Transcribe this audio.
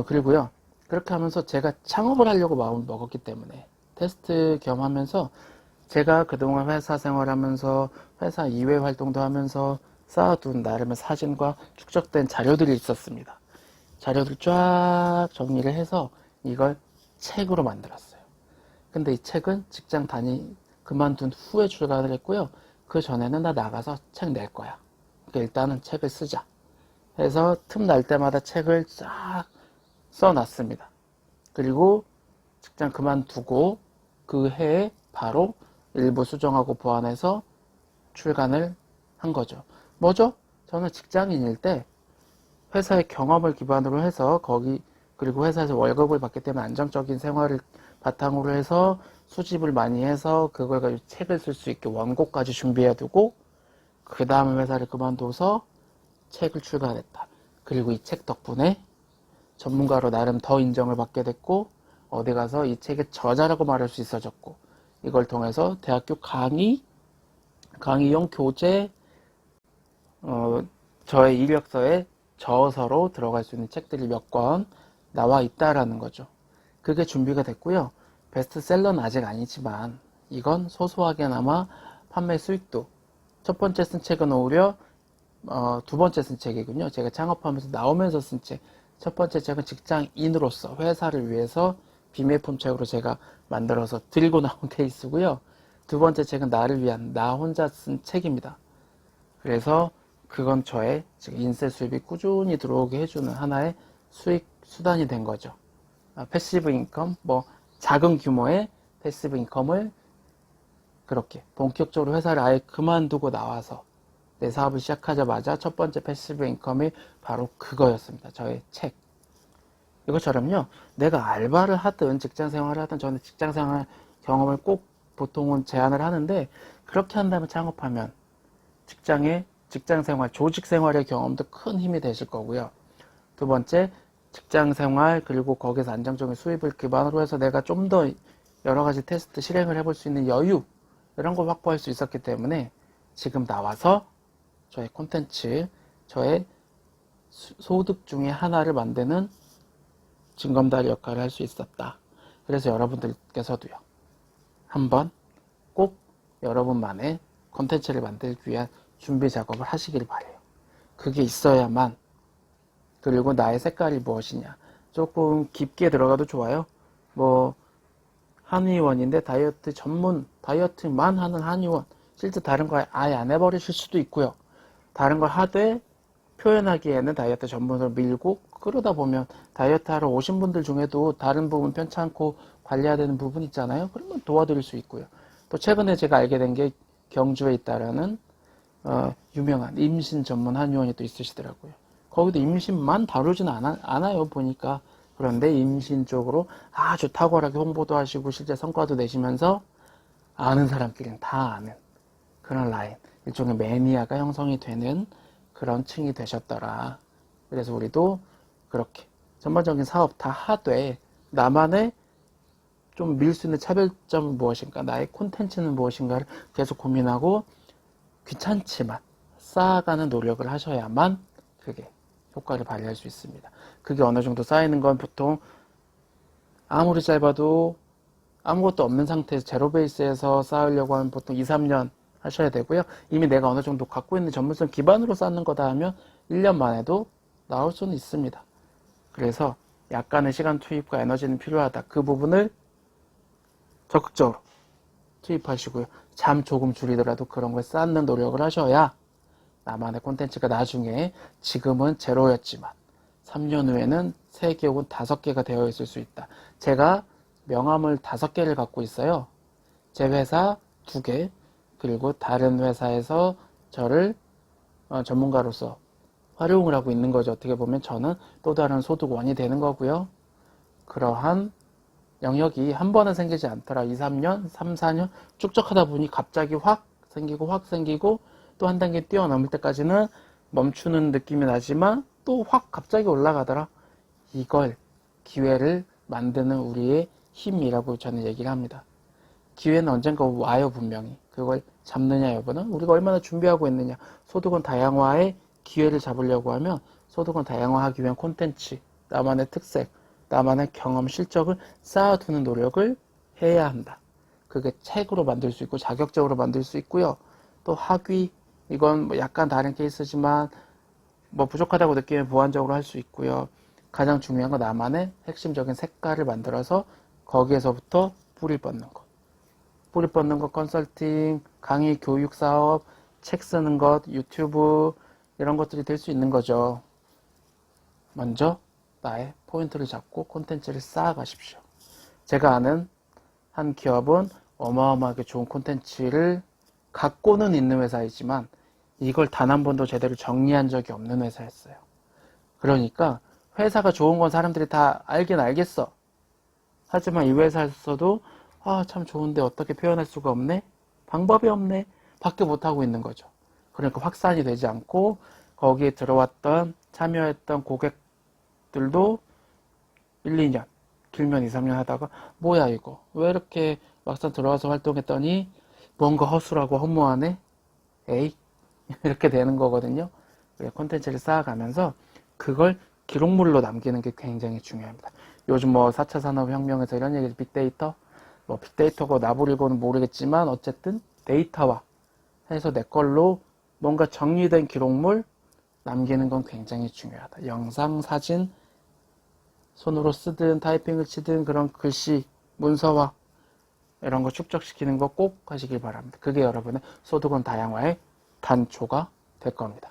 그리고요. 그렇게 하면서 제가 창업을 하려고 마음을 먹었기 때문에 테스트 겸 하면서 제가 그동안 회사 생활하면서 회사 이외 활동도 하면서 쌓아둔 나름의 사진과 축적된 자료들이 있었습니다. 자료들 쫙 정리를 해서 이걸 책으로 만들었어요. 근데 이 책은 직장 그만둔 후에 출간을 했고요. 그 전에는 나 나가서 책 낼 거야. 그러니까 일단은 책을 쓰자 해서 틈 날 때마다 책을 쫙 써놨습니다. 그리고 직장 그만두고 그 해에 바로 일부 수정하고 보완해서 출간을 한 거죠. 뭐죠? 저는 직장인일 때 회사의 경험을 기반으로 해서 그리고 회사에서 월급을 받기 때문에 안정적인 생활을 바탕으로 해서 수집을 많이 해서 그걸 가지고 책을 쓸 수 있게 원고까지 준비해 두고 그 다음에 회사를 그만둬서 책을 출간했다. 그리고 이 책 덕분에 전문가로 나름 더 인정을 받게 됐고 어디 가서 이 책의 저자라고 말할 수 있어졌고 이걸 통해서 대학교 강의용 교재, 저의 이력서에 저서로 들어갈 수 있는 책들이 몇 권 나와 있다라는 거죠. 그게 준비가 됐고요. 베스트셀러는 아직 아니지만 이건 소소하게나마 판매 수익도 첫 번째 쓴 책은 오히려 두 번째 쓴 책이군요. 제가 창업하면서 나오면서 쓴 책. 첫 번째 책은 직장인으로서 회사를 위해서 비매품 책으로 제가 만들어서 들고 나온 케이스고요. 두 번째 책은 나를 위한 나 혼자 쓴 책입니다. 그래서 그건 저의 지금 인쇄 수입이 꾸준히 들어오게 해주는 하나의 수익 수단이 된 거죠. 패시브 인컴, 작은 규모의 패시브 인컴을 그렇게 본격적으로 회사를 아예 그만두고 나와서 내 사업을 시작하자마자 첫 번째 패시브 인컴이 바로 그거였습니다. 저의 책. 이것처럼요, 내가 알바를 하든 직장 생활을 하든 저는 직장 생활 경험을 꼭 보통은 제안을 하는데 그렇게 한다면 창업하면 직장 생활, 조직 생활의 경험도 큰 힘이 되실 거고요. 두 번째, 직장 생활 그리고 거기서 안정적인 수입을 기반으로 해서 내가 좀 더 여러 가지 테스트 실행을 해볼 수 있는 여유 이런 걸 확보할 수 있었기 때문에 지금 나와서 저의 콘텐츠, 저의 소득 중에 하나를 만드는 징검다리 역할을 할 수 있었다. 그래서 여러분들께서도요. 한번 꼭 여러분만의 콘텐츠를 만들기 위한 준비 작업을 하시길 바래요. 그게 있어야만 그리고 나의 색깔이 무엇이냐 조금 깊게 들어가도 좋아요. 한의원인데 다이어트만 하는 한의원 실제 다른 거 아예 안 해버리실 수도 있고요. 다른 걸 하되 표현하기에는 다이어트 전문으로 밀고 그러다 보면 다이어트 하러 오신 분들 중에도 다른 부분 편찮고 관리해야 되는 부분 있잖아요. 그러면 도와드릴 수 있고요. 또 최근에 제가 알게 된 게 경주에 있다라는 유명한 임신 전문 한의원이 또 있으시더라고요. 거기도 임신만 다루진 않아요 보니까. 그런데 임신 쪽으로 아주 탁월하게 홍보도 하시고 실제 성과도 내시면서 아는 사람끼리는 다 아는 그런 라인, 일종의 매니아가 형성이 되는 그런 층이 되셨더라. 그래서 우리도 그렇게 전반적인 사업 다 하되 나만의 좀 밀 수 있는 차별점은 무엇인가, 나의 콘텐츠는 무엇인가를 계속 고민하고 귀찮지만 쌓아가는 노력을 하셔야만 그게 효과를 발휘할 수 있습니다. 그게 어느 정도 쌓이는 건 보통 아무리 짧아도 아무것도 없는 상태에서 제로 베이스에서 쌓으려고 하면 보통 2, 3년 하셔야 되고요. 이미 내가 어느 정도 갖고 있는 전문성 기반으로 쌓는 거다 하면 1년 만에도 나올 수는 있습니다. 그래서 약간의 시간 투입과 에너지는 필요하다. 그 부분을 적극적으로 투입하시고요. 잠 조금 줄이더라도 그런 걸 쌓는 노력을 하셔야 나만의 콘텐츠가 나중에 지금은 제로였지만 3년 후에는 3개 혹은 5개가 되어 있을 수 있다. 제가 명함을 5개를 갖고 있어요. 제 회사 2개, 그리고 다른 회사에서 저를 전문가로서 활용을 하고 있는 거죠. 어떻게 보면 저는 또 다른 소득원이 되는 거고요. 그러한 영역이 한 번은 생기지 않더라. 2, 3년, 3, 4년 쭉쭉 하다 보니 갑자기 확 생기고 또 한 단계 뛰어넘을 때까지는 멈추는 느낌이 나지만 또 확 갑자기 올라가더라. 이걸 기회를 만드는 우리의 힘이라고 저는 얘기를 합니다. 기회는 언젠가 와요, 분명히. 그걸 잡느냐 여부는 우리가 얼마나 준비하고 있느냐. 소득원 다양화의 기회를 잡으려고 하면 소득원 다양화하기 위한 콘텐츠, 나만의 특색, 나만의 경험, 실적을 쌓아두는 노력을 해야 한다. 그게 책으로 만들 수 있고 자격적으로 만들 수 있고요. 또 학위, 이건 뭐 약간 다른 케이스지만 뭐 부족하다고 느끼면 보완적으로 할 수 있고요. 가장 중요한 건 나만의 핵심적인 색깔을 만들어서 거기에서부터 뿌리 뻗는 것. 뿌리 뻗는 것, 컨설팅, 강의, 교육 사업, 책 쓰는 것, 유튜브 이런 것들이 될 수 있는 거죠. 먼저 나의 포인트를 잡고 콘텐츠를 쌓아가십시오. 제가 아는 한 기업은 어마어마하게 좋은 콘텐츠를 갖고는 있는 회사이지만 이걸 단 한 번도 제대로 정리한 적이 없는 회사였어요. 그러니까 회사가 좋은 건 사람들이 다 알긴 알겠어. 하지만 이 회사에서도 참 좋은데 어떻게 표현할 수가 없네? 방법이 없네? 밖에 못하고 있는 거죠. 그러니까 확산이 되지 않고 거기에 들어왔던 참여했던 고객들도 1, 2년, 길면 2, 3년 하다가 뭐야 이거 왜 이렇게 막상 들어와서 활동했더니 뭔가 허술하고 허무하네? 에이 이렇게 되는 거거든요. 콘텐츠를 쌓아가면서 그걸 기록물로 남기는 게 굉장히 중요합니다. 요즘 뭐 4차 산업혁명에서 이런 얘기, 빅데이터? 뭐 빅데이터고 나부리고는 모르겠지만 어쨌든 데이터화 해서 내 걸로 뭔가 정리된 기록물 남기는 건 굉장히 중요하다. 영상, 사진, 손으로 쓰든 타이핑을 치든 그런 글씨, 문서화 이런 거 축적시키는 거 꼭 하시길 바랍니다. 그게 여러분의 소득원 다양화의 단초가 될 겁니다.